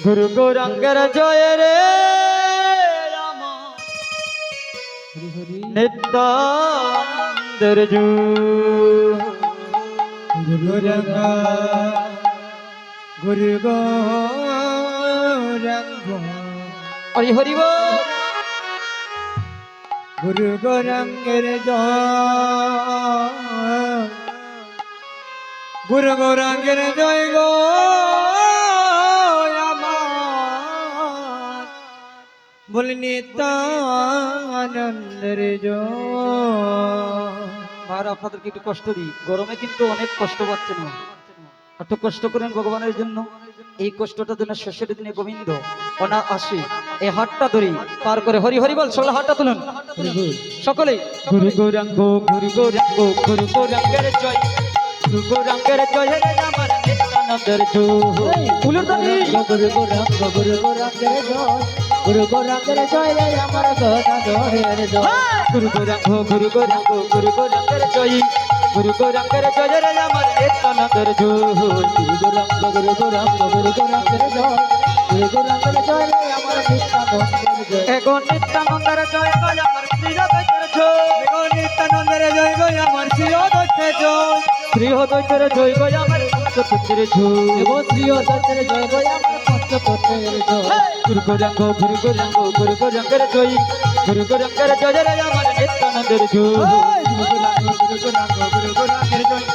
গুরু গৌরাঙ্গের জয় রে রাম নিত্যানন্দের গুরু রঙ্গ গুরু গৌরাঙ্গ হরি হরি বল। গুরু গৌরাঙ্গের জয় গুরু গৌরাঙ্গের জয় গো আমার বলি নিত্যানন্দের জয়। আর আপনাদেরকে একটু কষ্ট দিই, গরমে কিন্তু অনেক কষ্ট পাচ্ছেন, একটু কষ্ট করেন ভগবানের জন্য। এই কষ্টটা যেন শেষের দিনে গোবিন্দ অনা আসে, এই হাতটা ধরি পার করে হরি হরি বল। সকলে হাতটা তুলুন সকলে। গুরু গৌরাঙ্গ গুরু গৌরাঙ্গ গুরু গৌরাঙ্গের জয়, গুরু গৌরাঙ্গের জয় হে আমার নিত্যানন্দের জয়। তুলুন তালি। গুরু গৌরাঙ্গ গুরু গৌরাঙ্গের জয় গুরু গৌরাঙ্গের জয় রে আমার গদাধরের জয়। গুরু গৌরাঙ্গ গুরু গৌরাঙ্গ গুরু গৌরাঙ্গের জয়, গুরু গৌরাঙ্গের জয় রে আমার নিত্যানন্দের জয়। গুরু গৌরাঙ্গ গুরু গৌরাঙ্গ গুরু গৌরাঙ্গের জয় গুরু গৌরাঙ্গের জয় রে আমার নিত্যানন্দের জয়। এখন নিত্যানন্দের জয় গো আমার শ্রীহদৈত্যের জয়, এখন নিত্যানন্দের জয় গো আমার শ্রীহদৈত্যের জয় শ্রীহদৈত্যের জয় গো আমার পঞ্চতত্ত্বের জয়। এবং শ্রীহদৈত্যের জয় গো আমার পঞ্চতত্ত্বের জয়। গুরু গৌরাঙ্গ গুরু গৌরাঙ্গ গুরু গৌরাঙ্গের জয়, গুরু গৌরাঙ্গের জয় রে আমার নিত্যানন্দের জয়। গুরু গৌরাঙ্গ গুরু গৌরাঙ্গ গুরু গৌরাঙ্গের জয়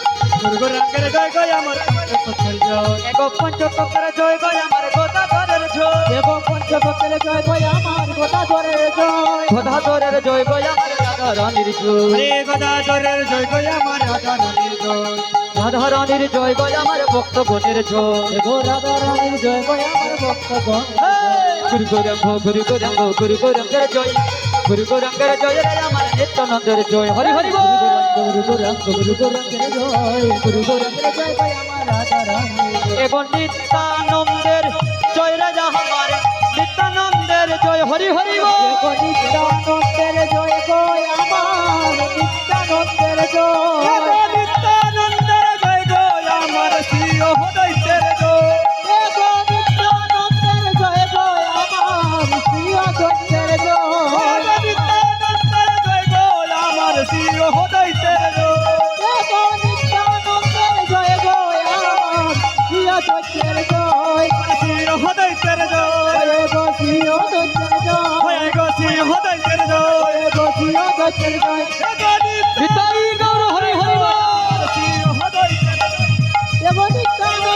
গুরু গৌরাঙ্গের জয় গো আমার পঞ্চতত্ত্বের জয়। এক পঞ্চতত্ত্বের জয় গো আমার গদাধরের জয়, দেব পঞ্চতত্ত্বের জয় গো আমার গদাধরের জয়। গদাধরের জয় গো আমার রাধারানীর জয়, রে গদাধরের জয় গো আমার রাধারানীর জয়। রাধারানীর জয় গো আমার ভক্তগণের জয়। দেব রাধারানীর জয় গো আমার ভক্তগণ। গুরু গৌরাঙ্গ গুরু গৌরাঙ্গ গুরু গৌরাঙ্গের জয়, গুরু গৌরাঙ্গের জয় রে আমার নিত্যানন্দের জয়। হরি হরি বল। গুরু গৌরাঙ্গ গুরু গৌরাঙ্গের জয় গুরু গৌরাঙ্গের জয় গো আমার রাধারানীর জয়। এবং নিত্যানন্দের জয় রে আমার নিত্যানন্দের জয়। হরি হরি বল। দেব নিত্যানন্দের জয় গো আমার নিত্যানন্দের জয়। নিত্যানন্দের জয় গো আমার শ্রীহদৈত্যের জয়। দেব নিত্যানন্দের জয় গো আমার শ্রীহদৈত্যের জয়। নিত্যানন্দের জয় গো আমার শ্রীহদৈত্যের জয়। দেব নিত্যানন্দের জয় গো আমার শ্রীহদৈত্যের জয়। শ্রীহদৈত্যের জয় গো শ্রীহদৈত্যের জয়। হয়ে গো শ্রীহদৈত্যের জয়। হয়ে গো শ্রীহদৈত্যের জয়। নিতাই গৌর হরি হরি বল। শ্রীহদৈত্যের জয়। দেব নিত্যানন্দ